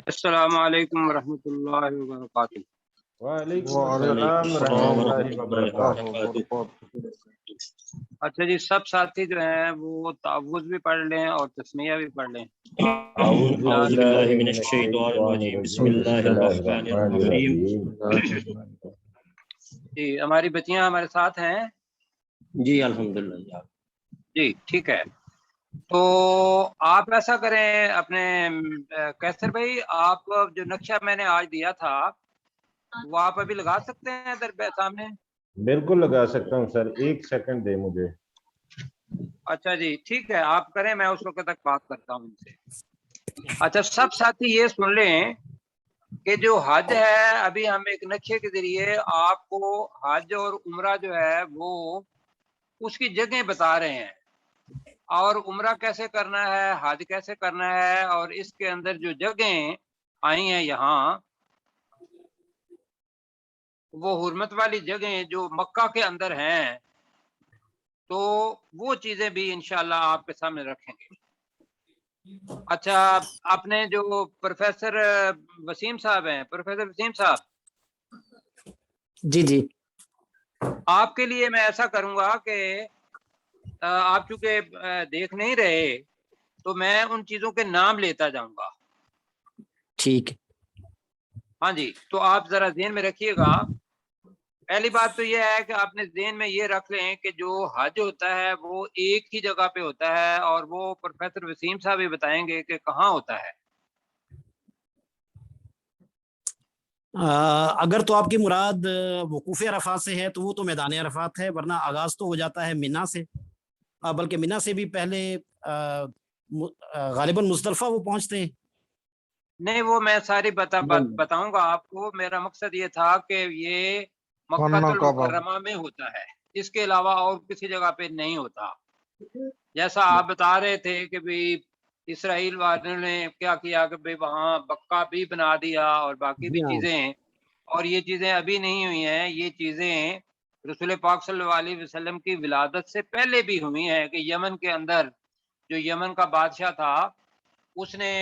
अस्सलामु अलैकुम वरहमतुल्लाहि वबरकातुहू। वालेकुम अस्सलाम रहमतुल्लाहि वबरकातुहू। अच्छा जी, सब साथी जो हैं वो तावुज़ भी पढ़ लें और तस्मीया भी पढ़ लें। औज़ु बिल्लाहि मिनश शैतानिर रजीम, बिस्मिल्लाहिर रहमानिर रहीम। जी, हमारी बच्चियां हमारे साथ हैं जी अल्हम्दुलिल्लाह। जी, ठीक है। तो आप ऐसा करें, अपने कैसर भाई, आप जो नक्शा मैंने आज दिया था वो आप अभी लगा सकते हैं इधर सामने? बिल्कुल लगा सकता हूँ सर, 1 सेकंड दे मुझे। अच्छा जी, ठीक है, आप करें, मैं उस वक्त तक बात करता हूँ इनसे। अच्छा, सब साथी ये सुन लें कि जो हज है, अभी हम एक नक्शे के जरिए आपको हज और उम्रा जो है वो उसकी जगह बता रहे हैं, और उम्रा कैसे करना है, हज कैसे करना है, और इसके अंदर जो जगह आई हैं यहाँ, वो हुर्मत वाली जगह जो मक्का के अंदर हैं, तो वो चीजें भी इंशाल्लाह आपके सामने रखेंगे। अच्छा, अपने जो प्रोफेसर वसीम साहब हैं, प्रोफेसर वसीम साहब, जी जी, आपके लिए मैं ऐसा करूंगा कि आप चूंकि देख नहीं रहे, तो मैं उन चीजों के नाम लेता जाऊंगा। ठीक है। हाँ जी, तो आप जरा ज़हन में रखिएगा। पहली बात तो यह है कि आपने ज़हन में ये रख लें कि जो हज होता है वो एक ही जगह पे होता है, और वो प्रोफेसर वसीम साहब भी बताएंगे कि कहाँ होता है। अगर तो आपकी मुराद वकूफ़ अरफात से है तो वो तो मैदान अरफात है, वरना आगाज तो हो जाता है मिना से, बल्कि मिना से भी पहले गालिबन मुज़दलिफा वो पहुंचते हैं। नहीं, वो मैं सारी बताऊंगा आपको। मेरा मकसद ये था कि ये मक्कातुल मुकर्रमा में होता है, इसके अलावा और किसी जगह पे नहीं होता। जैसा आप बता रहे थे कि भाई इसराइल वालों ने क्या किया कि भाई वहाँ बक्का भी बना दिया और बाकी भी चीजें, और ये चीजें अभी नहीं हुई हैं। ये चीजें रसूल पाक सल्लल्लाहु अलैहि वसल्लम की विलादत से पहले भी हुई हैं कि यमन के अंदर जो यमन का बादशाह था, उसने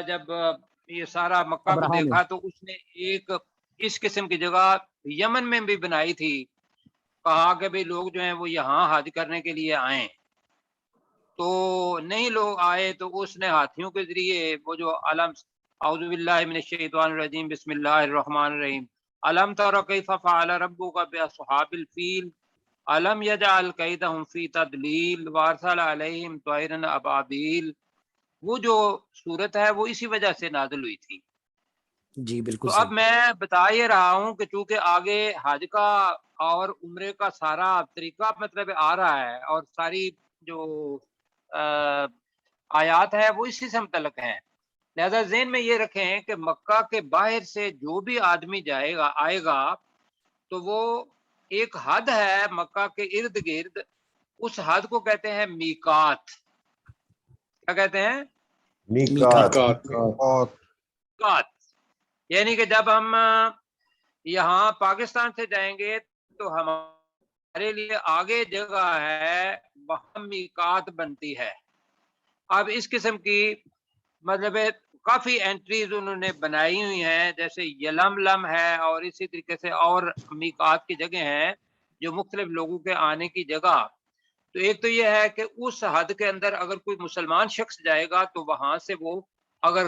जब ये सारा मक्का को देखा तो उसने एक इस किस्म की जगह यमन में भी बनाई थी। कहा कि भाई लोग जो हैं वो यहाँ हज करने के लिए आए, तो नहीं लोग आए तो उसने हाथियों के जरिए वो जो अलम औज़ु बिल्लाहि मिनश शैतानिर रजीम बिस्मिल्लाहिर रहमानिर रहीम अलम तरा कैफ़ फ़अल रब्बुका बिअस्हाबिल फील अलम यजअल कैदहुम फी तदलील वअरसल अलैहिम तैरन अबाबील, वो जो सूरत है वो इसी वजह से नाज़िल हुई थी। जी बिल्कुल। तो अब मैं बता ये रहा हूँ कि चूंकि आगे हज का और उम्रे का सारा तरीका मतलब आ रहा है, और सारी जो आयात है वो इसी से मुतल्लिक़ हैं, लिहाजा ज़हन में ये रखें कि मक्का के बाहर से जो भी आदमी जाएगा आएगा तो वो एक हद है मक्का के इर्द गिर्द, उस हद को कहते हैं मीकात। क्या कहते हैं? मीकात। यानी कि जब हम यहाँ पाकिस्तान से जाएंगे तो हमारे लिए आगे जगह है, वहाँ मीकात बनती है। अब इस किस्म की मतलब काफी एंट्रीज उन्होंने बनाई हुई हैं, जैसे यलमलम है और इसी तरीके से और मीकात की जगह हैं जो मुख्तलिफ लोगों के आने की जगह। तो एक तो यह है कि उस हद के अंदर अगर कोई मुसलमान शख्स जाएगा तो वहां से वो अगर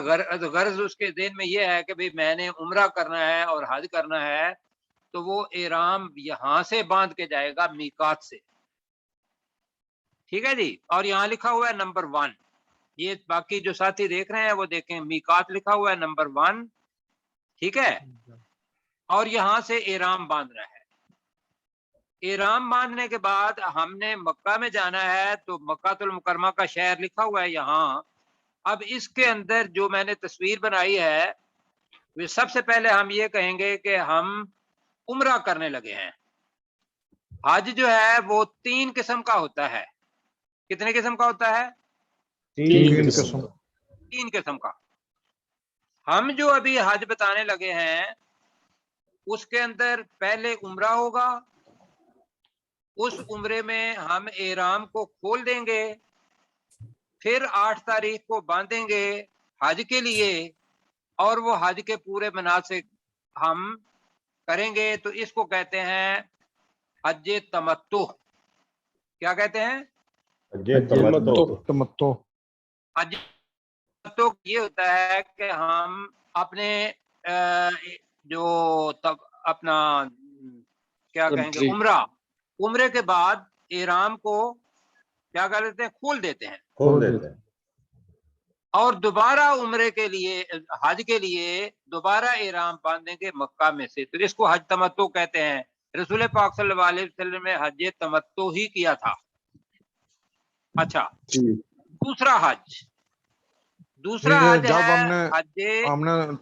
गर्ज उसके ज़हन में यह है कि भाई मैंने उम्रा करना है और हज करना है, तो वो इहराम यहाँ से बांध के जाएगा मीकात से। ठीक है जी। और यहाँ लिखा हुआ है नंबर 1, ये बाकी जो साथी देख रहे हैं वो देखें, मीकात लिखा हुआ है नंबर 1, ठीक है। और यहाँ से इहराम बांधना है। इहराम बांधने के बाद हमने मक्का में जाना है, तो मक्कातुल मुकर्रमा का शहर लिखा हुआ है यहाँ। अब इसके अंदर जो मैंने तस्वीर बनाई है, वे सबसे पहले हम ये कहेंगे कि हम उम्रा करने लगे हैं। हज जो है वो 3 किस्म का होता है। कितने किस्म का होता है? 3 किस्म का। हम जो अभी हज बताने लगे हैं उसके अंदर पहले उम्रा होगा, उस उम्रे में हम एहराम को खोल देंगे, फिर 8 तारीख को बांधेंगे हज के लिए, और वो हज के पूरे मनासिक हम करेंगे। तो इसको कहते हैं हज तमत्तु। क्या कहते हैं? तमत्तो। हज तो ये होता है कि हम अपने जो तब अपना क्या कहेंगे उम्रे के बाद एहराम को क्या कर देते हैं? खोल देते हैं, और दोबारा उम्रे के लिए, हज के लिए दोबारा एहराम बांधेंगे मक्का में से। तो इसको हज तमत्तु कहते हैं। रसूल पाक सल्लल्लाहु अलैहि वसल्लम ने हज तमत्तु ही किया था। अच्छा, दूसरा हज है हमने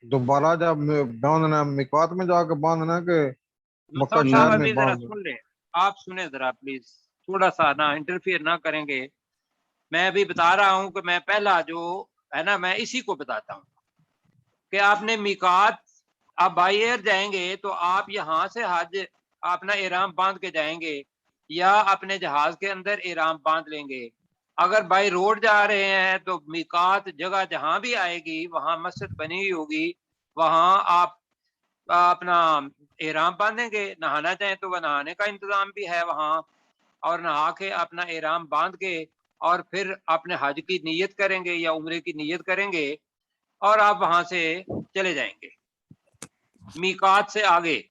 दोबारा जब बांधना मिकात में जाकर बांधना के मक्का साहब शहर अभी में जरा बांधना? सुन लें, आप सुने जरा प्लीज, थोड़ा सा ना इंटरफियर ना करेंगे। मैं अभी बता रहा हूं कि मैं पहला जो है ना, मैं इसी को बताता हूं कि आपने मिकात, आप बाई एयर जाएंगे तो आप यहाँ से हज अपना एहराम बांध के जाएंगे, या अपने जहाज के अंदर एहराम बांध लेंगे। अगर बाई रोड जा रहे हैं तो मिकात जगह जहां भी आएगी वहां मस्जिद बनी हुई होगी, वहां आप अपना एहराम बांधेंगे। नहाना चाहें तो वह नहाने का इंतजाम भी है वहां, और नहा के अपना एहराम बांध के और फिर अपने हज की नीयत करेंगे या उम्रे की नीयत करेंगे, और आप वहां से चले जाएंगे मीकात से आगे।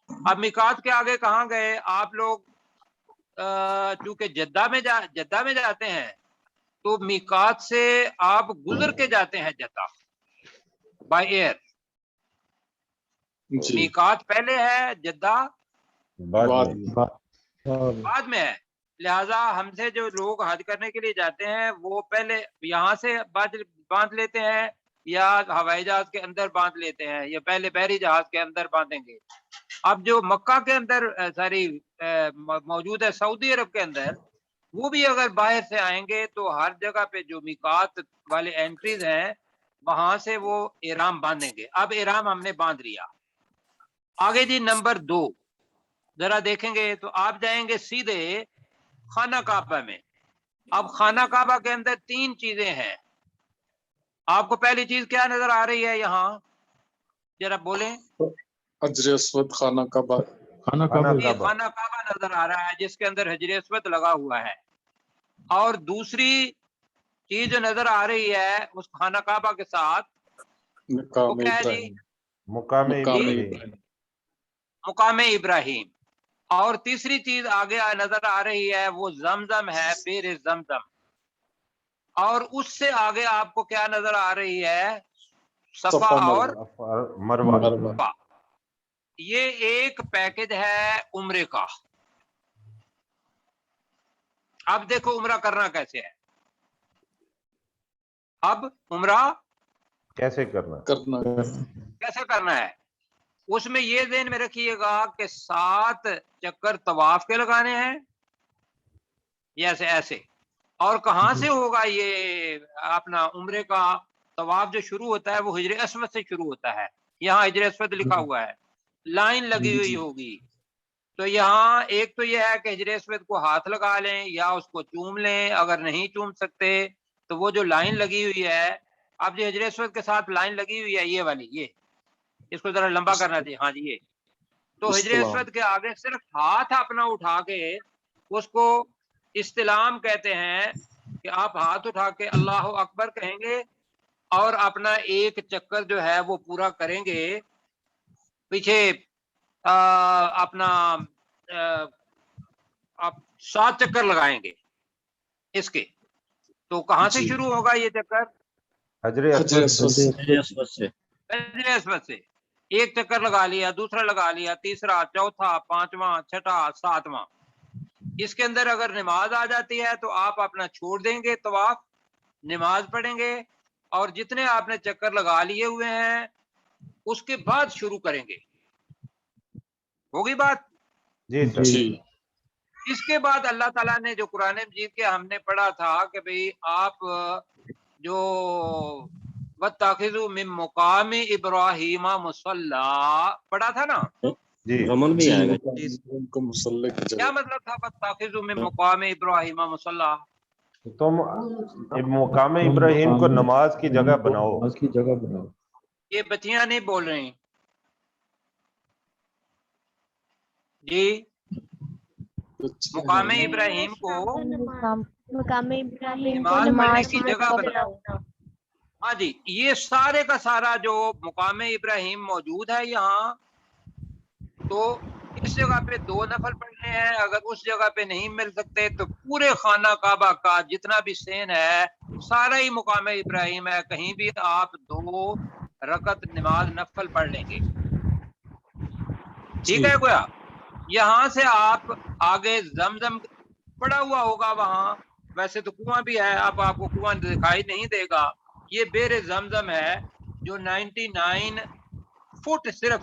अब मीकात के आगे कहाँ गए आप लोग? चूंकि जद्दा में जाते हैं तो मीकात से आप गुजर के जाते हैं जद्दा बाय एयर। मीकात पहले है, जद्दा बाद में है। लिहाजा हमसे जो लोग हज करने के लिए जाते हैं वो पहले यहाँ से बांध लेते हैं, या हवाई जहाज के अंदर बांध लेते हैं, या पहले बहरी जहाज के अंदर बांधेंगे। अब जो मक्का के अंदर मौजूद है सऊदी अरब के अंदर, वो भी अगर बाहर से आएंगे तो हर जगह पे जो मिकात वाले एंट्रीज हैं वहां से वो एहराम बांधेंगे। अब एहराम हमने बांध लिया, आगे जी नंबर 2 जरा देखेंगे तो आप जाएंगे सीधे खाना काबा में। अब खाना काबा के अंदर 3 चीजें हैं। आपको पहली चीज क्या नजर आ रही है यहाँ, जरा बोलें? हजर अस्वद खाना काबा नजर आ रहा है जिसके अंदर हजर अस्वद लगा हुआ है। और दूसरी चीज जो नजर आ रही है उस खाना काबा के साथ वो क्या है जी? मुकाम इब्राहिम। और तीसरी चीज आगे नजर आ रही है वो जमजम है, बेर जमजम। और उससे आगे आपको क्या नजर आ रही है? सफा और मरवा। ये एक पैकेज है उम्रे का। अब देखो उम्रा करना कैसे है। अब उम्रा कैसे करना है, उसमें ये ध्यान में रखिएगा कि 7 चक्कर तवाफ के लगाने हैं, ऐसे ऐसे। और कहां से होगा ये अपना उम्रे का तवाफ? जो शुरू होता है वो हिजर अस्वद से शुरू होता है। यहाँ हिजर अस्वद लिखा हुआ है, लाइन लगी हुई होगी। तो यहाँ एक तो यह है कि हिजर अस्वद को हाथ लगा लें या उसको चूम लें। अगर नहीं चूम सकते तो वो जो लाइन लगी हुई है, अब जो हिजर अस्वद के साथ लाइन लगी हुई है ये वाली, ये इसको जरा लंबा करना चाहिए। हाँ जी, ये तो हिजर अस्वद के आगे सिर्फ हाथ अपना उठा के उसको इस्तिलाम कहते हैं कि आप हाथ उठा के अल्लाह अकबर कहेंगे और अपना एक चक्कर जो है वो पूरा करेंगे। पीछे अपना आप 7 चक्कर लगाएंगे इसके। तो कहां से शुरू होगा ये चक्कर? हजर अस्वद से। एक चक्कर लगा लिया, दूसरा लगा लिया, तीसरा, चौथा, 5वां, छठा, 7वां। इसके अंदर अगर नमाज आ जाती है तो आप अपना छोड़ देंगे तवाफ, नमाज पढ़ेंगे, और जितने आपने चक्कर लगा लिए हुए हैं उसके बाद शुरू करेंगे। होगी बात? जी। इसके बाद अल्लाह ताला ने जो कुरान मजीद के हमने पढ़ा था कि भाई आप जो वत्तखिज़ू मिन मुकाम इब्राहीम मुसल्ला पढ़ा था ना, जी रमल भी आएगा। उनको मुसल्ले की क्या जगह मतलब था वत्ताखिज़ू मिन मकाम इब्राहीम मुसल्ला? तुम मुकाम इब्राहिम को नमाज की जगह बनाओ। ये बच्चियां नहीं बोल रही जी। मुकाम इब्राहीम को मकाम इब्राहिम को नमाज पढ़ने की नमाज जगह बनाओ। हाँ जी, ये सारे का सारा जो मुकाम इब्राहीम मौजूद है यहाँ, तो इस जगह पे 2 नफल पढ़ने हैं। अगर उस जगह पे नहीं मिल सकते तो पूरे खाना काबा का जितना भी सेन है सारा ही मुकाम इब्राहीम है, कहीं भी आप 2 रकत नमाज नफल पढ़ लेंगे। ठीक है गोया। यहाँ से आप आगे जमजम पड़ा हुआ होगा, वहां वैसे तो कुआं भी है, अब आपको कुआं दिखाई नहीं देगा। ये बेर जमजम है जो 99 फुट सिर्फ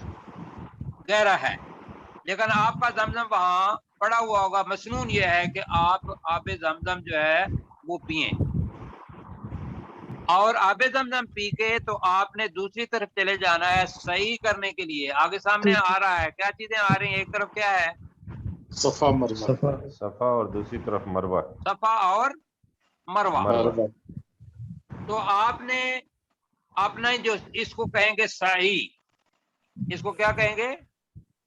गहरा है, लेकिन आपका जमजम वहां पड़ा हुआ होगा। मसनून ये है कि आप आबे जमजम जो है वो पिए, और आबे जमजम पी के तो आपने दूसरी तरफ चले जाना है सही करने के लिए। आगे सामने आ रहा है, क्या चीजें आ रही हैं? एक तरफ क्या है? सफा मरवा, सफा और दूसरी तरफ मरवा। सफा और मरवा। मरवा तो आपने अपना जो इसको कहेंगे सही, इसको क्या कहेंगे?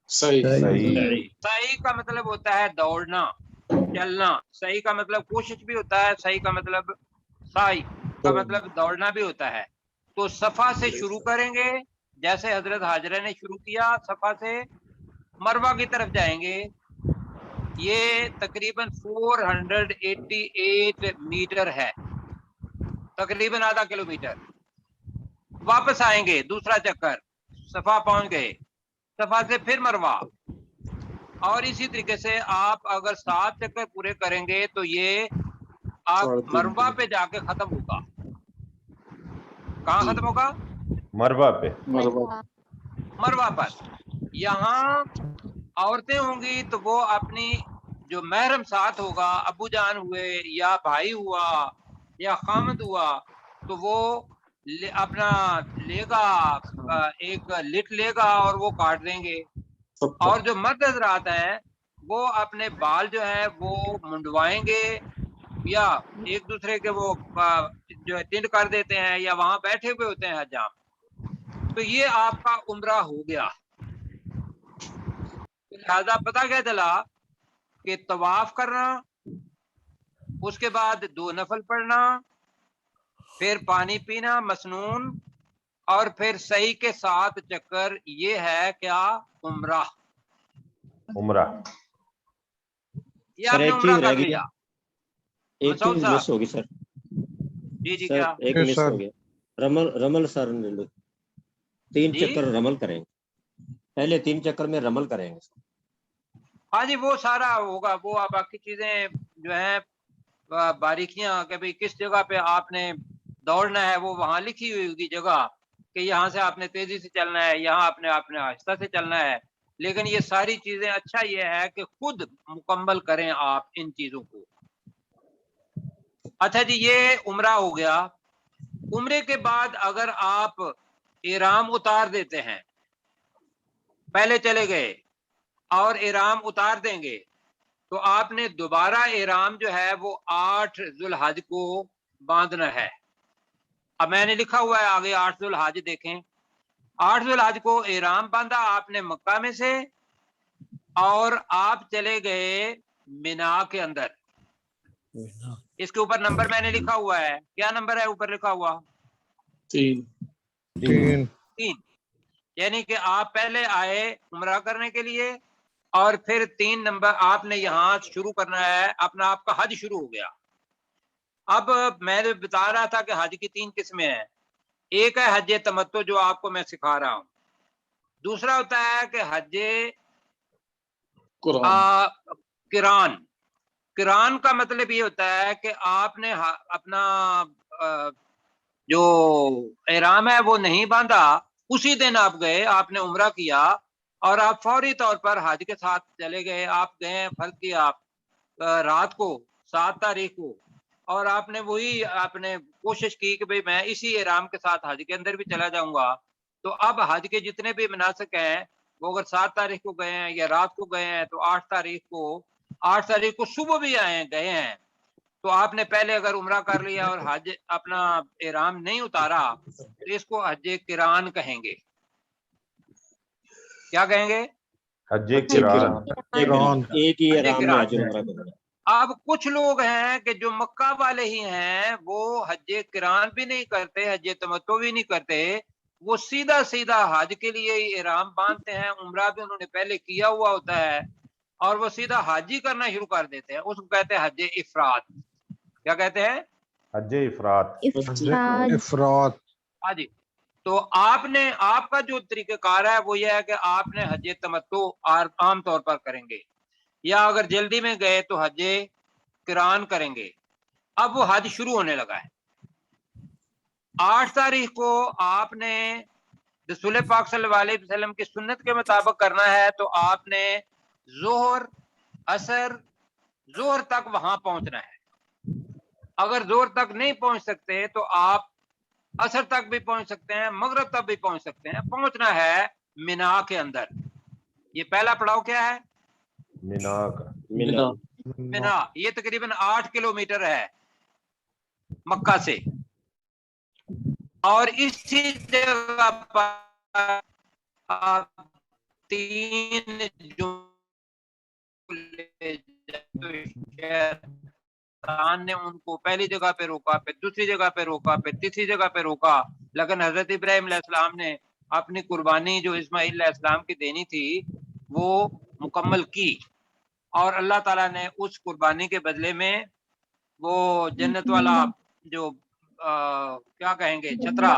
सही सही। सही का मतलब होता है दौड़ना, चलना। सही का मतलब कोशिश भी होता है, सही का मतलब साई का मतलब दौड़ना भी होता है। तो सफा से शुरू करेंगे, जैसे हजरत हाजरा ने शुरू किया, सफा से मरवा की तरफ जाएंगे। ये तकरीबन 488 मीटर है, तकरीबन आधा किलोमीटर। वापस आएंगे, दूसरा चक्कर, सफा पहुंच गए, सफा से फिर मरवा, और इसी तरीके से आप अगर 7 चक्कर पूरे करेंगे तो ये आप मरवा पे जाके खत्म होगा। कहाँ खत्म होगा? मरवा पे। मरवा मरवा पर। यहाँ औरतें होंगी तो वो अपनी जो महरम साथ होगा, अबू जान हुए या भाई हुआ या खामद हुआ, तो वो अपना लेगा, एक लिट लेगा और वो काट देंगे। और जो मर्द हजरात हैं वो अपने बाल जो है वो मुंडवाएंगे या एक दूसरे के वो जो है टिंड कर देते हैं, या वहां बैठे हुए होते हैं हजाम। तो ये आपका उम्रा हो गया। लिहाजा पता क्या चला कि तवाफ करना, उसके बाद 2 नफल पढ़ना, फिर पानी पीना मसनून, और फिर सही के 7 चक्कर, ये है क्या? उम्रा। उम्रा। ये सर आपने एक उम्रा चीज रह कर गई, लिया। एक मसूद चीज साहब। मिस होगी सर। जी जी, सर क्या? एक Yes, मिस sir. हो गया। रमल सर ने लो 3 जी? चक्कर रमल करेंगे, पहले 3 चक्कर में रमल करेंगे। हाँ जी, वो सारा होगा, वो आप बाकी चीजें जो है बारीकियां कि भाई किस जगह पे आपने दौड़ना है वो वहां लिखी हुई होगी जगह, कि यहाँ से आपने तेजी से चलना है, यहाँ आपने आपने आहिस्ता से चलना है। लेकिन ये सारी चीजें, अच्छा ये है कि खुद मुकम्मल करें आप इन चीजों को। अच्छा जी, ये उम्रा हो गया। उम्रे के बाद अगर आप इराम उतार देते हैं, पहले चले गए और इराम उतार देंगे, तो आपने दोबारा इराम जो है वो 8 जुल्हज को बांधना है। अब मैंने लिखा हुआ है आगे 8 जुल्हज, देखें। 8 जुल्हज को इराम बांधा आपने मक्का में से, और आप चले गए मिना के अंदर। इसके ऊपर नंबर मैंने लिखा हुआ है, क्या नंबर है ऊपर लिखा हुआ? 3 3। यानी कि आप पहले आए उम्रा करने के लिए, और फिर 3 नंबर आपने यहाँ शुरू करना है, अपना आपका हज शुरू हो गया। अब मैं बता रहा था कि हज की 3 किस्में हैं। एक है हज तमत्तो, जो आपको मैं सिखा रहा हूँ। दूसरा होता है कि हज किरान। किरान का मतलब ये होता है कि आपने अपना जो एहराम है वो नहीं बांधा, उसी दिन आप गए, आपने उम्रा किया, और आप फौरी तौर पर हज के साथ चले गए। आप गए, फर्ज किया आप रात को 7 तारीख को, और आपने वही आपने कोशिश की कि भाई मैं इसी एहराम के साथ हज के अंदर भी चला जाऊंगा। तो अब हज के जितने भी मनासिक हैं वो अगर 7 तारीख को गए हैं या रात को गए हैं तो 8 तारीख को सुबह भी गए हैं, तो आपने पहले अगर उम्रा कर लिया और हज अपना इहराम नहीं उतारा तो इसको हज किरान कहेंगे। क्या कहेंगे? हज किरान। एक ही हज इहराम में किरान। हज उम्रा करना। अब कुछ लोग हैं कि जो मक्का वाले ही हैं, वो हज किरान भी नहीं करते, हज तमत्तो भी नहीं करते, वो सीधा सीधा हज के लिए ही इहराम बांधते हैं, उम्रा भी उन्होंने पहले किया हुआ होता है और वो सीधा हज ही करना शुरू कर देते हैं। उसको कहते हैं हज इफरात। क्या कहते हैं? हज इफरात। इफरात। हाँ जी। तो आपका जो तरीक़ेकार है वो ये है कि आपने हज तमत्तो आम तौर पर करेंगे, या अगर जल्दी में गए तो हज किरान करेंगे। अब वो हज शुरू होने लगा है। 8 तारीख को आपने रसूल पाक सल्लल्लाहु अलैहि वसल्लम की सुन्नत के मुताबिक करना है, तो आपने जोहर असर जोहर तक वहां पहुंचना है। अगर जोहर तक नहीं पहुंच सकते तो आप असर तक भी पहुंच सकते हैं, मगरिब तक भी पहुंच सकते हैं। पहुंचना है मिना के अंदर। ये पहला पड़ाव क्या है? मिना का। मिना। ये तकरीबन 8 किलोमीटर है मक्का से, और इसी जगह पर आप 3 शैतान ने उनको पहली जगह पे रोका, फिर दूसरी जगह पे रोका, फिर तीसरी जगह पे रोका, लेकिन हजरत इब्राहिम अलैहिस्सलाम ने अपनी कुर्बानी जो इस्माइल अलैहिस्सलाम की देनी थी वो मुकम्मल की, और अल्लाह ताला ने उस कुर्बानी के बदले में वो जन्नत वाला जो क्या कहेंगे छतरा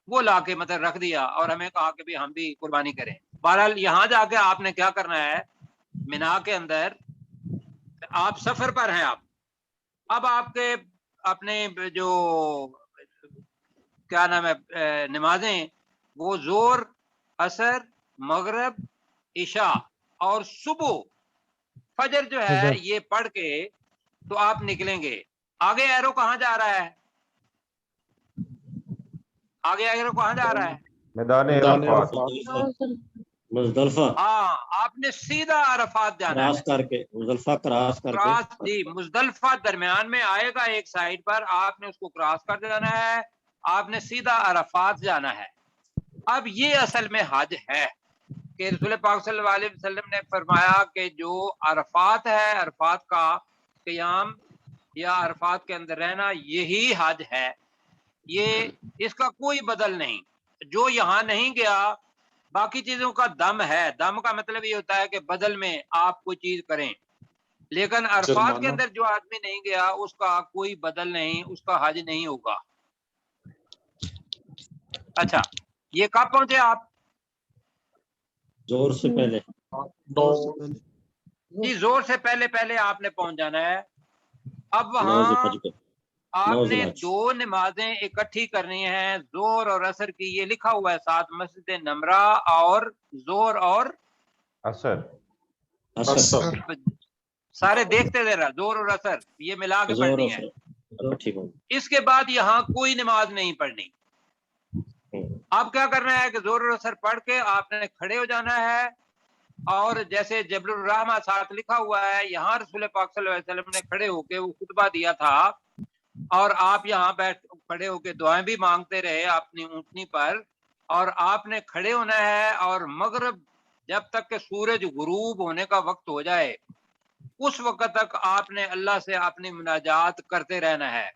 वो लाके मतलब रख दिया, और हमें कहा कि भी हम भी कुर्बानी करें। बहरहाल यहाँ जाके आपने क्या करना है, मिना के अंदर आप सफर पर हैं। आप अब आपके अपने जो क्या नाम है नमाजें, वो जोर असर मगरब इशा और सुबह फजर जो है ये पढ़ के तो आप निकलेंगे। आगे एरो कहाँ जा रहा है? आगे एरो कहाँ जा रहा है? मैदान अरफात। मुजदलफा। हाँ, आपने सीधा अरफात जाना क्रॉस है। करके मुजदलफा क्रॉस करके। क्रॉस जी, मुजदलफा दरमियान में आएगा एक साइड पर, आपने उसको क्रॉस कर जाना है, आपने सीधा अरफात जाना है। अब ये असल में हज है कि रसूल पाक सल्लल्लाहु अलैहि वसल्लम ने फरमाया कि जो अरफात है, अरफात का क़याम या अरफात के अंदर रहना, यही हज है। ये इसका कोई बदल नहीं। जो यहाँ नहीं गया, बाकी चीजों का दम है। दम का मतलब ये होता है कि बदल में आप कोई चीज करें, लेकिन अरफात के अंदर जो आदमी नहीं गया उसका कोई बदल नहीं, उसका हज नहीं होगा। अच्छा, ये कब पहुंचे आप? जोर से पहले। जी, जोर से पहले पहले आपने पहुंच जाना है। अब वहां आपने 2 नमाजें इकट्ठी करनी है, जोहर और असर की। ये लिखा हुआ है साथ, मस्जिद नमरा और जोहर और असर। सारे देखते दे रहा, जोहर और असर ये मिला के पढ़नी है। ठीक है। इसके बाद यहाँ कोई नमाज नहीं पढ़नी। अब क्या करना है कि जोहर और असर पढ़ के आपने खड़े हो जाना है, और जैसे जबलुर रहमा साथ लिखा हुआ है, यहाँ रसूल पाक सल्लल्लाहु अलैहि वसल्लम ने खड़े होके वो खुतबा दिया था, और आप यहाँ बैठ खड़े होके दुआएं भी मांगते रहे अपनी ऊँटनी पर, और आपने खड़े होना है, और मगरिब जब तक के सूरज गुरूब होने का वक्त हो जाए उस वक्त तक आपने अल्लाह से अपनी मुनाजात करते रहना है।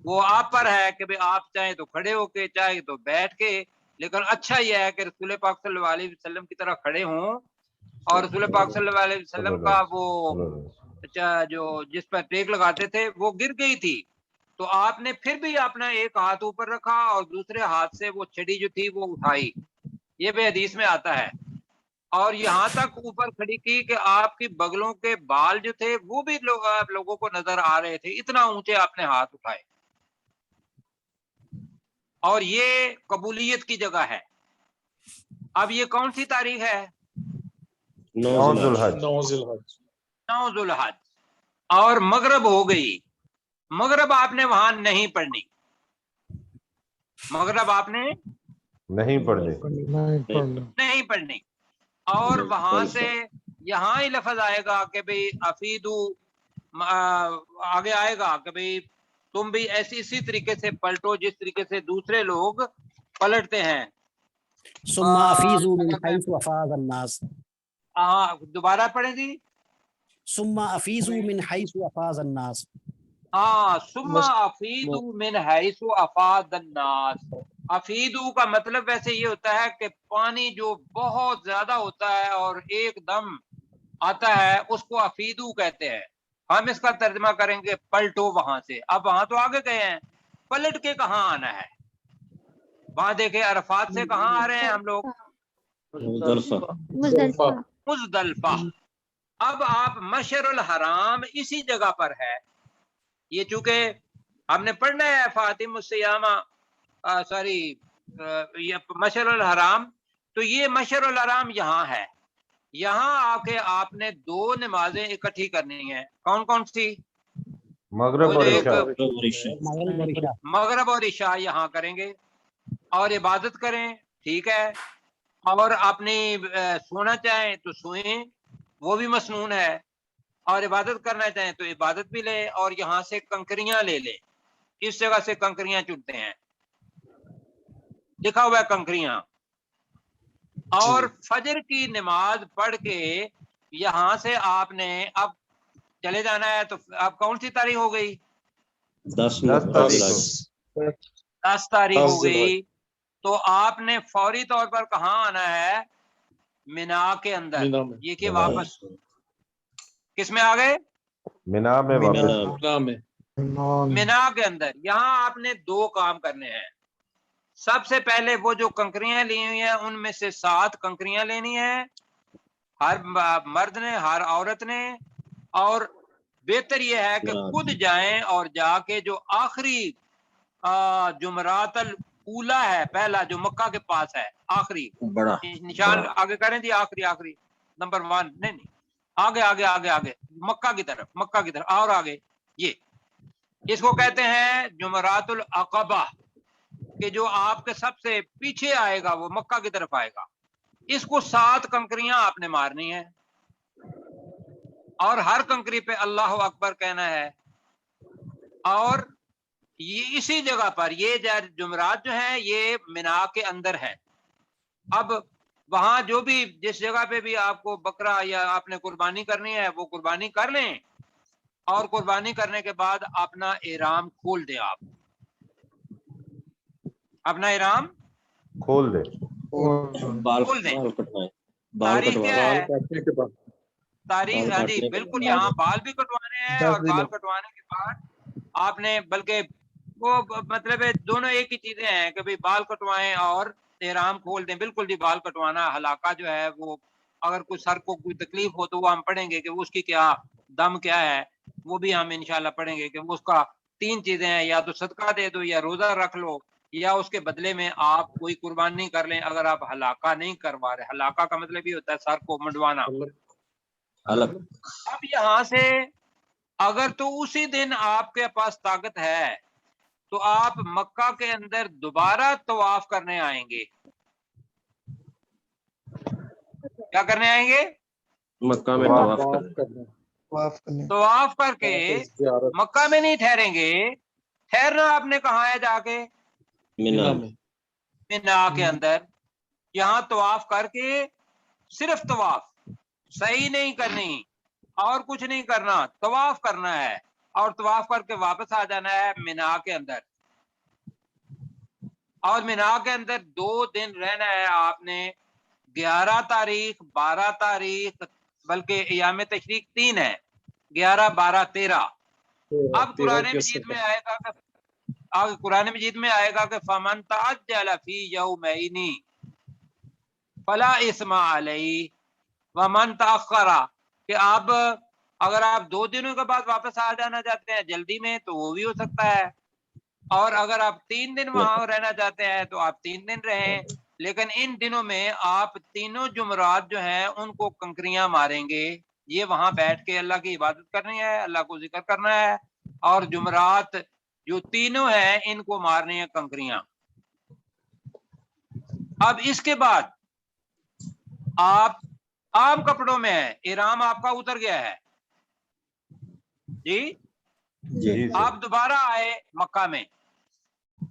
वो आप पर है कि भाई आप चाहे तो खड़े होके, चाहे तो बैठ के, लेकिन अच्छा यह है कि रसूल पाक सल्लल्लाहु अलैहि वसल्लम की तरह खड़े हों। और रसूल पाक सल्लल्लाहु अलैहि वसल्लम का वो जो जिस पर टेक लगाते थे वो गिर गई थी, तो आपने फिर भी अपना एक हाथ ऊपर रखा और दूसरे हाथ से वो छड़ी जो थी वो उठाई। ये भी हदीस में आता है। और यहाँ तक ऊपर खड़ी की कि आपकी बगलों के बाल जो थे वो भी आप लोगों को नजर आ रहे थे, इतना ऊंचे आपने हाथ उठाए। और ये कबूलियत की जगह है। अब ये कौन सी तारीख है? 9 ज़ुल्हज। और मगरिब हो गई। मगरिब आपने वहां नहीं पढ़नी। मगरिब आपने नहीं पढ़नी। नहीं पढ़नी। اور وہاں بالکل سے یہاں ہی لفظ آئے گا کہ بھئی افیدو، آگے آئے گا کہ بھئی تم بھی اسی طریقے سے پلٹو جس طریقے سے دوسرے لوگ پلٹتے ہیں. ثم افیضوا من حیث افاض الناس. ہاں دوبارہ پڑھیں جی. ثم افیضوا من حیث افاض الناس. ہاں ثم افیدو من حیث افاض الناس. افیدو کا مطلب ویسے یہ ہوتا ہے کہ پانی جو بہت زیادہ ہوتا ہے اور ایک دم آتا ہے اس کو افیدو کہتے ہیں. ہم اس کا ترجمہ کریں گے پلٹو وہاں سے. اب وہاں تو آگے گئے ہیں، پلٹ کے کہاں آنا ہے؟ وہاں دیکھیں عرفات سے کہاں آ رہے ہیں ہم لوگ؟ مزدلفہ. مزدلفہ. مزدلفہ. اب آپ مشعر الحرام اسی جگہ پر ہے. یہ چونکہ ہم نے پڑھنا ہے فاطم السیامہ یہ مشعر الحرام، تو یہ مشعر الحرام یہاں ہے. یہاں آ کے آپ نے 2 نمازیں اکٹھی کرنی ہیں. کون کون سی؟ مغرب اور ایک عشاء. مغرب اور عشاء یہاں کریں گے اور عبادت کریں، ٹھیک ہے. اور اپنی سونا چاہیں تو سوئیں، وہ بھی مسنون ہے. اور عبادت کرنا چاہیں تو عبادت بھی لیں، اور یہاں سے کنکریاں لے لیں. اس جگہ سے کنکریاں چنتے ہیں، لکھا ہوا ہے کنکریاں. اور فجر کی نماز پڑھ کے یہاں سے آپ نے اب چلے جانا ہے. تو اب کون سی تاریخ ہو گئی؟ 10 تاریخ ہو گئی. تو آپ نے فوری طور پر کہاں آنا ہے؟ مینا کے اندر. یہ کہ واپس کس میں آ گئے؟ مینا میں واپس. مینا کے اندر. یہاں آپ نے 2 کام کرنے ہیں. سب سے پہلے وہ جو کنکریاں لی ہوئی ہیں ان میں سے 7 کنکریاں لینی ہیں، ہر مرد نے، ہر عورت نے. اور بہتر یہ ہے کہ خود جائیں اور جا کے جو آخری جمرات الاولا ہے، پہلا جو مکہ کے پاس ہے، آخری بڑا نشان آگے کریں جی. آخری نمبر 1 نہیں، آگے مکہ کی طرف اور آگے. یہ اس کو کہتے ہیں جمرات العقبہ، کہ جو آپ کے سب سے پیچھے آئے گا وہ مکہ کی طرف آئے گا. اس کو 7 کنکریاں آپ نے مارنی ہے، اور ہر کنکری پہ اللہ اکبر کہنا ہے. اور یہ اسی جگہ پر یہ جمرات جو ہیں یہ مینا کے اندر ہے. اب وہاں جو بھی جس جگہ پہ بھی آپ کو بکرا یا آپ نے قربانی کرنی ہے وہ قربانی کر لیں، اور قربانی کرنے کے بعد اپنا احرام کھول دیں. آپ اپنا احرام کھول دے. کھول دیں. تاریخ کیا ہے؟ تاریخ، ہاں جی بالکل. یہاں بال بھی کٹوانے ہیں، اور بال کٹوانے کے بعد آپ نے بلکہ وہ مطلب ہے دونوں ایک ہی چیزیں ہیں کہ بھئی بال کٹوائیں اور احرام کھول دیں. بالکل جی بال کٹوانا، ہلاکہ جو ہے وہ اگر کوئی سر کو کوئی تکلیف ہو تو وہ ہم پڑھیں گے کہ اس کی کیا دم کیا ہے، وہ بھی ہم انشاءاللہ پڑھیں گے کہ اس کا 3 چیزیں ہیں، یا تو صدقہ دے دو، یا روزہ رکھ لو، یا اس کے بدلے میں آپ کوئی قربانی کر لیں اگر آپ ہلاکہ نہیں کروا رہے. ہلاکہ کا مطلب یہ ہوتا ہے سر کو منڈوانا. اب یہاں سے اگر تو اسی دن آپ کے پاس طاقت ہے تو آپ مکہ کے اندر دوبارہ طواف کرنے آئیں گے. کیا کرنے آئیں گے؟ مکہ میں طواف کر کے مکہ میں نہیں ٹھہریں گے. ٹھہرنا آپ نے کہاں ہے؟ جا کے مینا کے اندر. یہاں طواف کر کے صرف طواف، صحیح نہیں کرنی اور کچھ نہیں کرنا، طواف کرنا ہے. اور طواف کر کے واپس آ جانا ہے مینا کے اندر. اور مینا کے اندر 2 دن رہنا ہے آپ نے. 11 تاریخ 12 تاریخ، بلکہ ایام تشریق 3 ہے، 11 12 13. اب قرآن مجید میں آئے گا کہ فمن تعجل فی یومین فلا اثم علیہ ومن تأخر، کہ اب اگر آپ 2 دنوں کے بعد واپس آ جانا چاہتے ہیں جلدی میں تو وہ بھی ہو سکتا ہے، اور اگر آپ 3 دن وہاں رہنا چاہتے ہیں تو آپ 3 دن رہیں. لیکن ان دنوں میں آپ تینوں جمعرات جو ہیں ان کو کنکریاں ماریں گے. یہ وہاں بیٹھ کے اللہ کی عبادت کرنی ہے، اللہ کو ذکر کرنا ہے، اور جمعرات جو تینوں ہیں ان کو مارنی ہیں کنکریاں. اب اس کے بعد آپ आम कपड़ों में है, इराम आपका उतर गया है जी। जी सर। आप दोबारा आए मक्का में,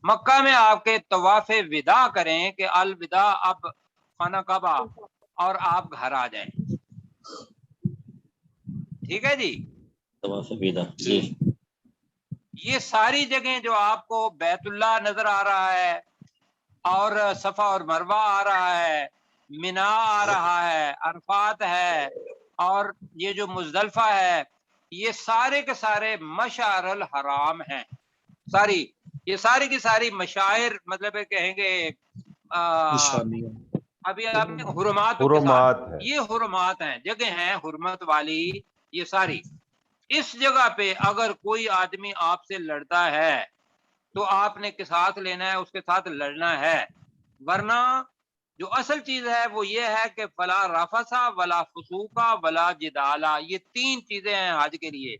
मक्का में आपके तवाफे विदा करें कि अलविदा अब खाना काबा, और आप घर आ जाएं। ठीक है जी। तवाफ विदा जी। ये सारी जगह जो आपको बैतुल्लाह नजर आ रहा है, और सफा और मरवा आ रहा है, मिना आ रहा है, अरफात है, और ये जो मुजदलफा है, ये सारे के सारे मशारल हराम हैं। सारी ये सारी की सारी मशायर, मतलब ये कहेंगे निशानियां। अभी आपने हुरमात के हुरमात साथ, है। ये हुरमात हैं, जगह हैं हुरमत वाली ये सारी। इस जगह पे अगर कोई आदमी आपसे लड़ता है तो आपने किसास लेना है, उसके साथ लड़ना है, वरना जो असल चीज है वो ये है कि फला रफसा वला फसूका वला जिदाला, ये 3 चीजें हैं हज के लिए।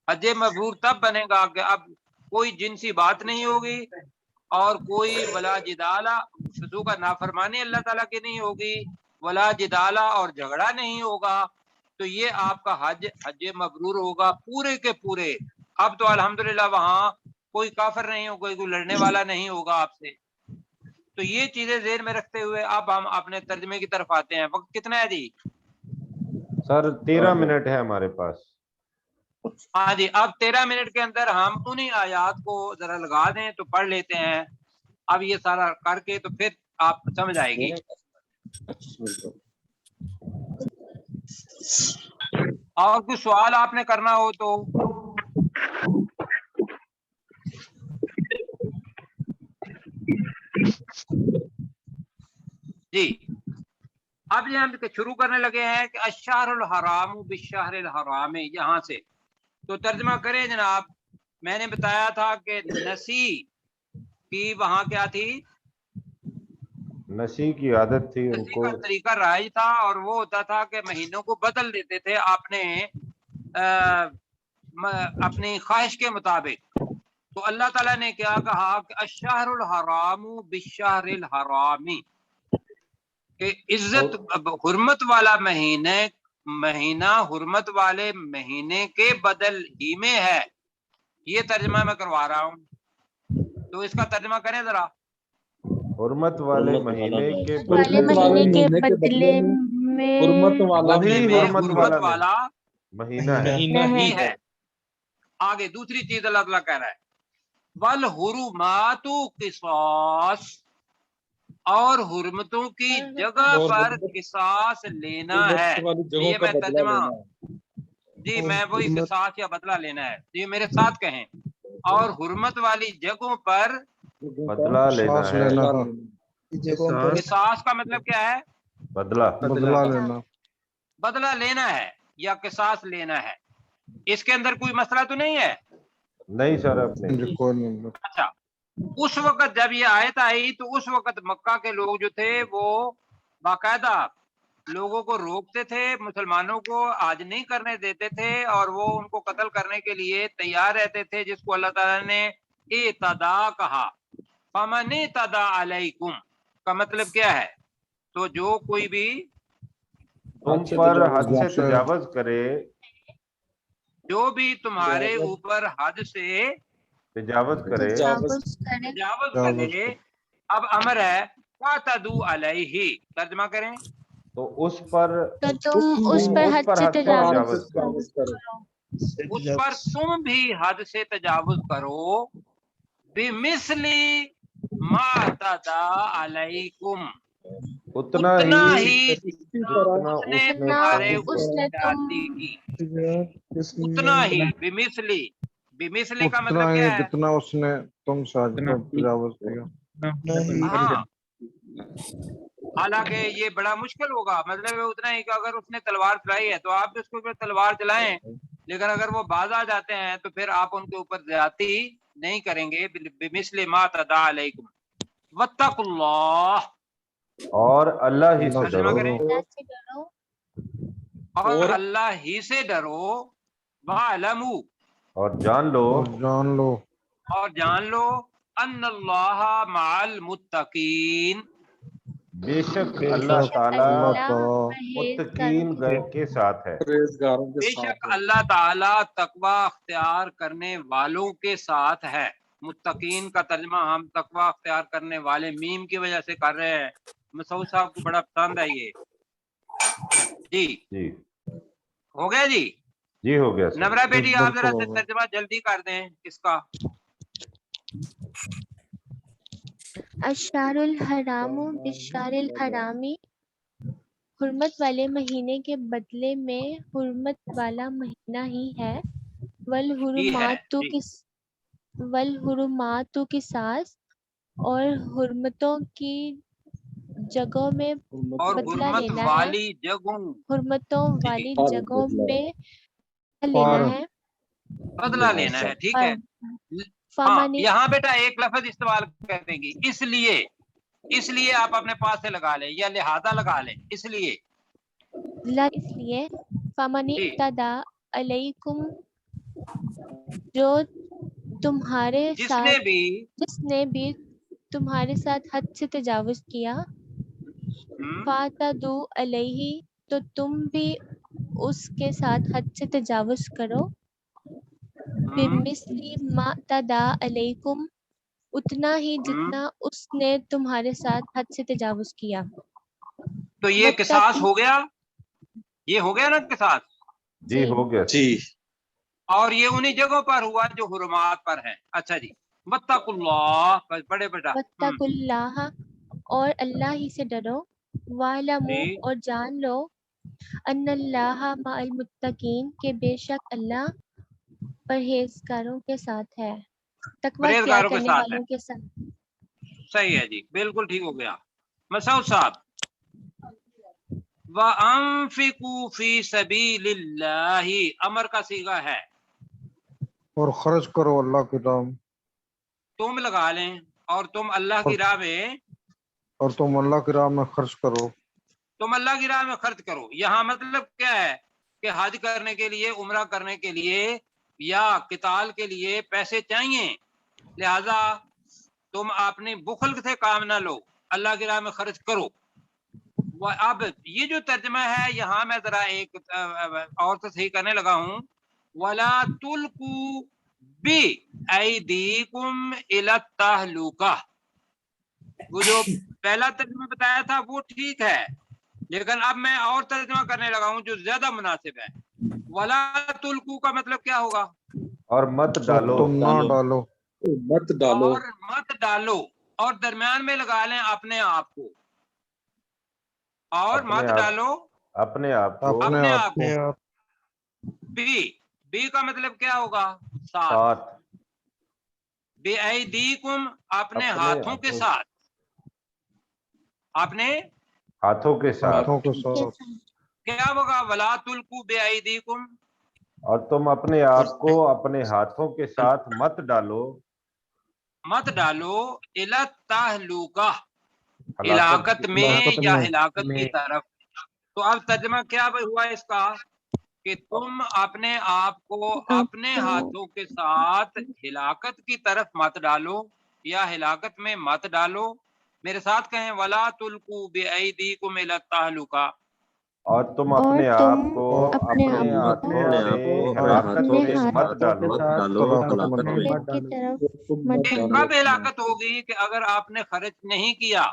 हज मबरूर तब बनेगा कि अब कोई जिनसी बात नहीं होगी, और कोई वला जिदाला, फसूका नाफरमानी अल्लाह ताला की नहीं होगी, वला जिदाला और झगड़ा नहीं होगा। तो ये आपका हज मबरूर होगा पूरे के पूरे। अब तो अल्हम्दुलिल्लाह वहां कोई काफिर नहीं होगा, कोई लड़ने वाला नहीं होगा आपसे। तो ये चीजें ज़हन में रखते हुए अब हम अपने तर्जमे की तरफ आते हैं। वक्त कितना है जी? सर 13 मिनट है हमारे पास। हाँ जी, अब 13 मिनट के अंदर हम उन्हीं आयात को जरा लगा दें तो पढ़ लेते हैं। अब ये सारा करके तो फिर आप समझ आएगी। और कुछ सवाल आपने करना हो तो जी। अब ये हम शुरू करने लगे हैं कि अश्शहरुल हराम बिश्शहरिल हराम, यहाँ से तो तर्जमा करें जनाब। मैंने बताया था कि नसी की वहां क्या थी, नशी की आदत थी नसी उनको। का तरीका राइज था, और वो होता था कि महीनों को बदल देते थे आपने अपनी ख्वाहिश के मुताबिक। तो अल्लाह ताला ने क्या कहा कि अश्शहरुल हराम बिश्शहरिल हरामी, कि इज्जत हुर्मत वाला महीना हुर्मत वाले महीने के बदल ही में है। ये तर्जमा मैं करवा रहा हूँ, तो इसका तर्जमा करें जरा। हुर्मत वाले महीने के वाले महीने के बदले हुर्मत में वाला वही में हुर्मत हुर्मत वाला वाला महीना है। नहीं है। आगे दूसरी चीज अल्लाह ताला कह रहा है, वल हुरुमातु किसास, और हुर्मतों की जगह पर किसास लेना है। ये मैं तर्जमा जी, मैं वही किसास या बदला लेना है, ये मेरे साथ कहें। और हुर्मत वाली जगहों पर बदला लेना सांस है। लेना, किसास का मतलब क्या है? बदला। बदला लेना। बदला लेना है या किसास लेना है, इसके अंदर कोई मसला तो नहीं है। नहीं सर, अपने जी, कोई नहीं। अच्छा, उस वक्त जब ये आयत आई तो उस वक्त मक्का के लोग जो थे वो बाकायदा लोगों को रोकते थे, मुसलमानों को आज नहीं करने देते थे, और वो उनको कत्ल करने के लिए तैयार रहते थे, जिसको अल्लाह ताला ने इतदा कहा। फमन इतदा अलैकुम का मतलब क्या है? तो जो कोई भी तुम पर हद से तजावज करे, जो भी तुम्हारे ऊपर हद से तजावज करे, तजावज करे। अब अमर है फातदू अलैहि, तर्जमा करें तो उस पर तो तुम उस पर हद से तजावुज करो। उस पर तुम भी हद से तजावुज करो। बिमिस्ली मा तदा अलैकुम, उतना ही जितना उसने उसने तुम्हारे तुम उसने ज्यादती की। उतना ही बिमिस्ली, बिमिस्ली का उतना मतलब ही क्या है? जितना उसने तुमसे हद पर तजावुज किया। हाँ, हालांकि ये बड़ा मुश्किल होगा, मतलब उतना ही कि अगर उसने तलवार चलाई है तो आप भी उसके ऊपर तलवार चलाएं, लेकिन अगर वो बाज आ जाते हैं तो फिर आप उनके ऊपर ज्यादती नहीं करेंगे। बिमिस्ली मा तदा अलैकुम वत्तकुल्लाह, और अल्लाह ही से तर्जुमा डरो। करें और अल्लाह ही से डरो। वालमू, और जान लो, और जान लो, अन्नल्लाह मअल मुत्तकीन, بے شک اللہ تعالیٰ اللہ متقین پرہیزگاروں کے ساتھ ہے. پرہیزگاروں کے بے ساتھ شک ہے. اللہ تعالیٰ تقوی اختیار کرنے والوں کے ساتھ ہے. متقین کا ترجمہ ہم تقوی اختیار کرنے والے میم کی وجہ سے کر رہے ہیں. مسعود صاحب کو بڑا پسند ہے یہ. جی جی ہو گیا جی. جی ہو گیا سر. نمرہ بیٹی آپ ذرا بالکل سے ہوگا. ترجمہ جلدی کر دیں اس کا. اشار الحرام بشار الحرامی، حرمت والے مہینے کے بدلے میں حرمت والا مہینہ ہی ہے. والحرمات جی والحرمات قصاص، اور حرمتوں کی جگہوں میں اور بدلہ حرمت لینا ہے. والی جگہوں حرمتوں جی والی اور جگہوں بدلہ. میں اور لینا ہے. بدلہ لینا ہے. ٹھیک ہے. ہاں فامانی یہاں بیٹا ایک لفظ استعمال کرنے کی، اس لیے آپ اپنے پاس سے لگا لیں یا لہذا لگا لیں. اس لیے اس لیے فامانی جی اعتدا علیکم، جو تمہارے جس ساتھ نے بھی جس نے بھی تمہارے ساتھ حد سے تجاوز کیا، فَاعْتَدُوا عَلَیہِ، تو تم بھی اس کے ساتھ حد سے تجاوز کرو. بِمِثْلِ مَا اعْتَدَىٰ عَلَیْکُمْ، اتنا ہی جتنا اس نے تمہارے ساتھ حد سے تجاوز کیا. تو یہ قصاص ہو گیا. یہ ہو گیا نا قصاص. جی ہو گیا سر. جی اور یہ انہی جگہوں پر ہوا جو حرمات پر ہیں. اچھا جی. واتقوا اللہ، بڑے بیٹا. وَاتَّقُوا اللَّهَ، اور اللہ ہی سے ڈرو. وَاعْلَمُوا، جی اور جان لو. أَنَّ اللَّهَ مَعَ الْمُتَّقِينَ، کہ بے شک اللہ پرہیزگاروں کے ساتھ ہے، تقوی اختیار پرہیزگاروں کے کرنے ساتھ ہے. والوں کے ساتھ. صحیح ہے جی، بالکل ٹھیک ہو گیا. مسعود صاحب وَأَنفِقُوا فِي سَبِيلِ اللَّهِ، امر کا صیغہ ہے. اور خرچ کرو اللہ کی راہ میں. تم لگا لیں اور تم اللہ کی راہ میں، اور تم اللہ کی راہ میں خرچ کرو. تم اللہ کی راہ میں خرچ کرو. یہاں مطلب کیا ہے کہ حج کرنے کے لیے، عمرہ کرنے کے لیے یا قتال کے لیے پیسے چاہیے، لہذا تم اپنی بخل سے کام نہ لو، اللہ کی راہ میں خرچ کرو. اب یہ جو ترجمہ ہے یہاں میں ذرا ایک اور تصحیح کرنے لگا ہوں. وَلَا تُلْقُوا بِأَیْدِیکُمْ إِلَى التَّہْلُکَةِ، وہ جو پہلا ترجمہ بتایا تھا وہ ٹھیک ہے، لیکن اب میں اور ترجمہ کرنے لگا ہوں جو زیادہ مناسب ہے. وَلَا تُلْقُوا کا مطلب کیا ہوگا؟ اور مت اور ڈالو. تم نہ ڈالو. مت ڈالو. اور مت ڈالو، اور درمیان میں لگا لیں اپنے آپ کو. اور اپنے مت آپ ڈالو اپنے آپ کو اپنے آپ کو. کو. بی کا مطلب کیا ہوگا؟ ساتھ. ساتھ. بِأَیْدِیکُم، اپنے اپنے ہاتھوں کے ساتھ. اپنے ہاتھوں کے ساتھ. ہاتھوں کے ساتھ. کیا ہوگا؟ وَلَا تُلْقُوا بِأَیْدِیکُم، اور تم اپنے آپ کو اپنے ہاتھوں کے ساتھ مت ڈالو مت ڈالو إِلَى التَّہْلُکَةِ، ہلاکت ہلاکت میں ہلاکت یا میں. ہلاکت کی طرف. تو اب ترجمہ کیا ہوا اس کا کہ تم اپنے آپ کو اپنے ہاتھوں کے ساتھ ہلاکت کی طرف مت ڈالو یا ہلاکت میں مت ڈالو. میرے ساتھ کہیں وَلَا تُلْقُوا بِأَیْدِیکُمْ إِلَى التَّہْلُکَةِ، اور تم اپنے اور آپ تم کو اپنے اپنے آپ ہاتھوں کو سے ہلاکت اپنے میں مت ہاتھوں ڈالو. ہلاکت کی طرف مت کہ ڈالو. کب ہلاکت ہوگی کہ اگر آپ نے خرچ نہیں کیا.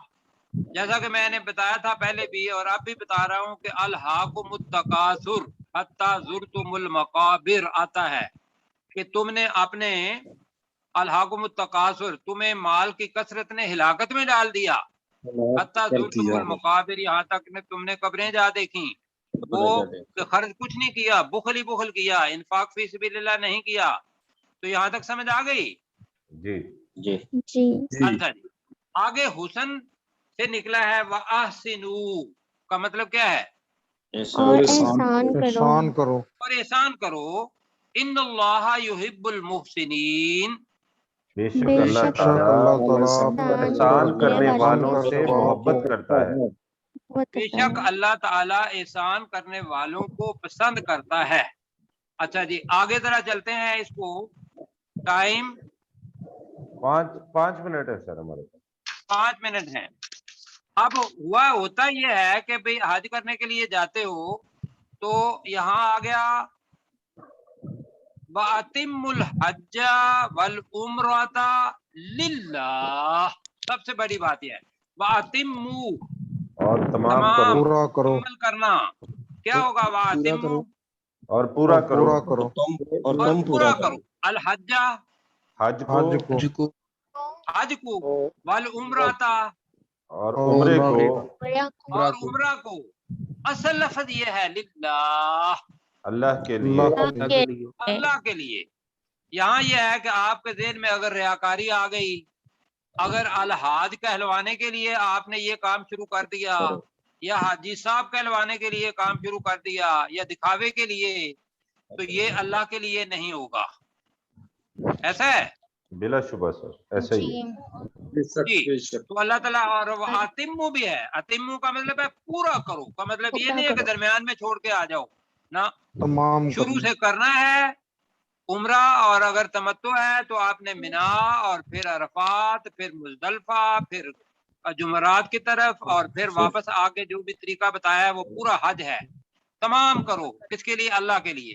جیسا کہ میں نے بتایا تھا پہلے بھی اور اب بھی بتا رہا ہوں کہ الہاکم التکاثر حتی زرتم المقابر آتا ہے کہ تم نے اپنے الہاکم التکاثر، تمہیں مال کی کثرت نے ہلاکت میں ڈال دیا. حتی زرتم المقابر، یہاں تک نے تم نے قبریں جا دیکھیں. وہ خرچ کچھ نہیں کیا، بخل ہی بخل کیا، انفاق فی سبیل اللہ نہیں کیا. تو یہاں تک سمجھ آ گئی؟ جی جی جی. اچھا جی. آگے حسن سے نکلا ہے وَأَحْسِنُوا کا مطلب کیا ہے؟ اور احسان کرو. احسان کرو. اور احسان کرو. ان اللہ یحب المحسنین، بے بے شک اللہ شک تعالیٰ اللہ تعالیٰ احسان کرنے والوں والوں سے سے محبت کرتا ہے. بے شک اللہ تعالیٰ احسان کرنے والوں کو پسند کرتا ہے. اچھا جی آگے ذرا چلتے ہیں. اس کو ٹائم 5 منٹ ہے سر ہمارے پاس. 5 منٹ ہیں. اب ہوا ہوتا یہ ہے کہ بھئی حج کرنے کے لیے جاتے ہو تو یہاں آ گیا وَأَتِمُّ الْحَجَّ وَالْعُمْرَةَ لِلَّهِ، سب سے بڑی بات یہ ہے وَأَتِمُّ، اور تمام تمام کرو پورا کرو مکمل کرنا، کیا ہوگا وَأَتِمُّ اور پورا کرو پورا کرو اور اور تم پورا کرو کرو الحج، حج حج کو کو حج کو والعمرۃ، اور عمرے کو اور عمرہ کو۔ اصل لفظ یہ ہے للہ، اللہ کے لیے، اللہ کے لیے اللہ کے لیے۔ یہاں یہ ہے کہ آپ کے ذہن میں اگر ریاکاری آ گئی، اگر الحاج کہلوانے کے لیے آپ نے یہ کام شروع کر دیا، یا حاجی صاحب کہلوانے کے لیے کام شروع کر دیا، یا دکھاوے کے لیے، تو یہ اللہ کے لیے نہیں ہوگا۔ ایسا ہے بلا شبہ سر ایسا ہی ہے۔ بے شک جی۔ بے شک۔ تو اللہ تعالیٰ، اور اتمو بھی ہے، اتمو کا مطلب ہے پورا کرو، کا مطلب یہ نہیں ہے کہ درمیان میں چھوڑ کے آ جاؤ، نہ، تمام شروع سے کرنا ہے عمرہ، اور اگر تمتع ہے تو آپ نے منا اور پھر عرفات، پھر مزدلفہ، پھر جمعرات کی طرف، اور پھر واپس آ کے جو بھی طریقہ بتایا ہے وہ پورا حج ہے۔ تمام کرو، کس کے لیے؟ اللہ کے لیے۔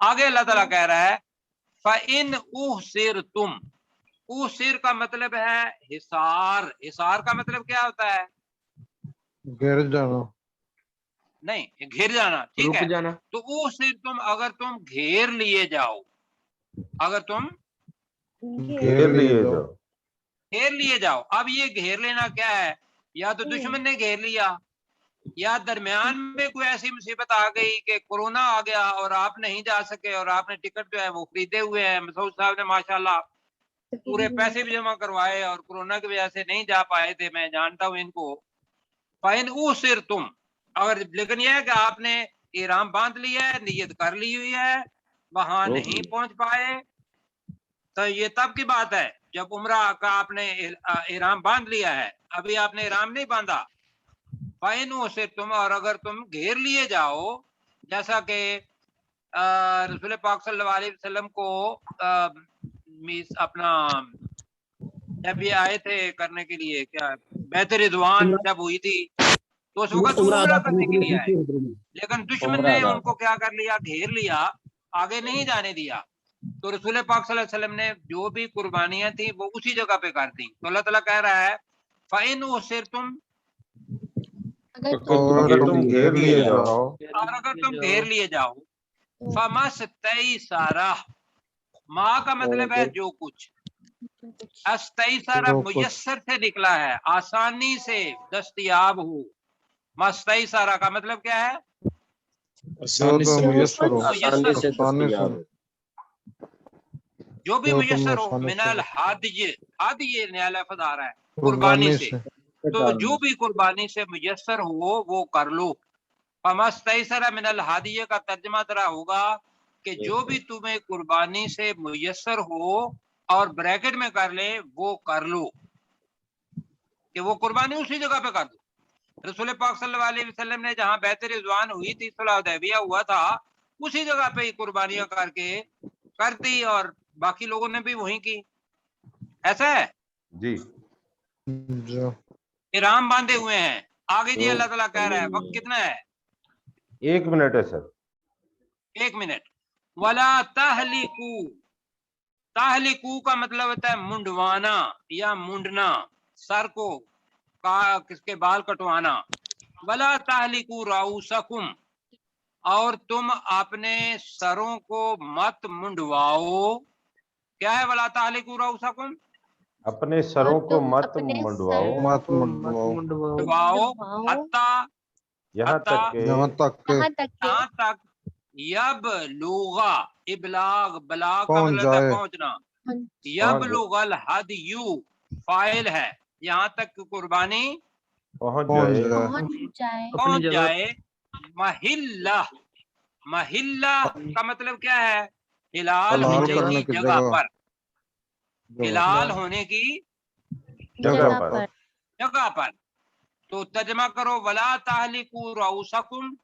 آگے اللہ تعالیٰ کہہ رہا ہے فَإِنْ أُحْصِرْتُمْ، اوسر کا مطلب ہے حصار۔ حصار کا مطلب کیا ہوتا ہے؟ گر جانا نہیں، گھر جانا، ٹھیک ہے۔ تو اوسر تم، اگر تم گھیر لیے جاؤ، اگر تم گھیر لیے جاؤ، گھیر لیے جاؤ۔ اب یہ گھیر لینا کیا ہے؟ یا تو دشمن نے گھیر لیا، یا درمیان میں کوئی ایسی مصیبت آ گئی کہ کورونا آ گیا اور آپ نہیں جا سکے، اور آپ نے ٹکٹ جو ہے وہ خریدے ہوئے ہیں، مسعود صاحب نے ماشاءاللہ پورے پیسے بھی جمع کروائے اور کورونا کی وجہ سے نہیں جا پائے تھے، میں جانتا ہوں ان کو۔ فَإِنْ أُحْصِرْتُمْ، اگر، لیکن یہ ہے کہ آپ نے احرام باندھ لیا ہے، نیت کر لی ہوئی ہے، وہاں نہیں پہنچ پائے، تو یہ تب کی بات ہے جب عمرہ کا آپ نے احرام باندھ لیا ہے، ابھی آپ نے احرام نہیں باندھا۔ فَإِنْ أُحْصِرْتُمْ، اور اگر تم گھیر لیے جاؤ، جیسا کہ رسول پاک صلی اللہ علیہ وسلم کو اپنا جب یہ آئے تھے کرنے کے لیے، کیا بیعت رضوان جب ہوئی تھی، تو اس وقت وہ عمرہ کرنے کے لیے آئے، لیکن دشمن نے ان کو کیا کر لیا؟ گھیر لیا، آگے نہیں جانے دیا۔ تو رسول پاک صلی اللہ علیہ وسلم نے جو بھی قربانیاں تھیں وہ اسی جگہ پہ کر دی۔ تو اللہ تعالیٰ کہہ رہا ہے فَإِنْ أُحْصِرْتُمْ، اگر تم گھیر لیے جاؤ، اور اگر تم گھیر لیے جاؤ، فَمَسْتَيْسَرَ، ما کا مطلب ہے جو کچھ، استیسر جو کچھ میسر سے نکلا ہے، آسانی سے دستیاب ہو۔ مستیسر کا مطلب کیا ہے؟ آسانی سے میسر ہو، میسر، آسانی سے جو بھی جو تم میسر ہو، آسانی من سے الحادی، ہادی یہ نیا لفظ آ رہا ہے، قربانی سے، تو جو بھی قربانی سے میسر ہو وہ کر لو۔ فمستیسر من الحادی کا ترجمہ ذرا ہوگا کہ جو بھی تمہیں قربانی سے میسر ہو، اور بریکٹ میں کر لے وہ کر لو، کہ وہ قربانی اسی جگہ پہ کر دو۔ رسول پاک صلی اللہ علیہ وسلم نے جہاں بیعت رضوان ہوئی تھی، صلح حدیبیہ ہوا تھا، اسی جگہ پہ ہی قربانیاں کر کے کر دی، اور باقی لوگوں نے بھی وہیں کی۔ ایسا ہے، جی جو احرام باندھے ہوئے ہیں۔ آگے جی اللہ تعالیٰ کہہ رہا ہے، وقت کتنا ہے؟ 1 منٹ ہے سر۔ 1 منٹ۔ وَلَا تَحْلِقُوا، تحلقو کا مطلب ہوتا ہے منڈوانا یا منڈنا، سر کو، کس کے بال کٹوانا۔ وَلَا تَحْلِقُوا رُؤُوسَکُمْ، اور تم اپنے سروں کو مت منڈواؤ۔ کیا ہے وَلَا تَحْلِقُوا رُؤُوسَکُمْ؟ اپنے سروں کو مت منڈواؤ، مت منڈواؤ منڈواؤ حتیٰ، یہاں تک کہ یہاں تک کہ یہاں تک یبلغ، ابلاغ، بلاغ کا پہنچ مطلب ہے جائے، پہنچنا، یبلغ الہدی، فاعل ہے، یہاں تک کہ قربانی پہنچ جائے، پہنچ جائے۔ محلہ، محلہ کا مطلب کیا ہے؟ حلال حلال ہونے کرنے کی کی جگہ جگہ پر، حلال ہونے کی جگہ پر۔ جگہ پر۔ تو ترجمہ کرو وَلَا تَحْلِقُوا رُؤُوسَکُمْ،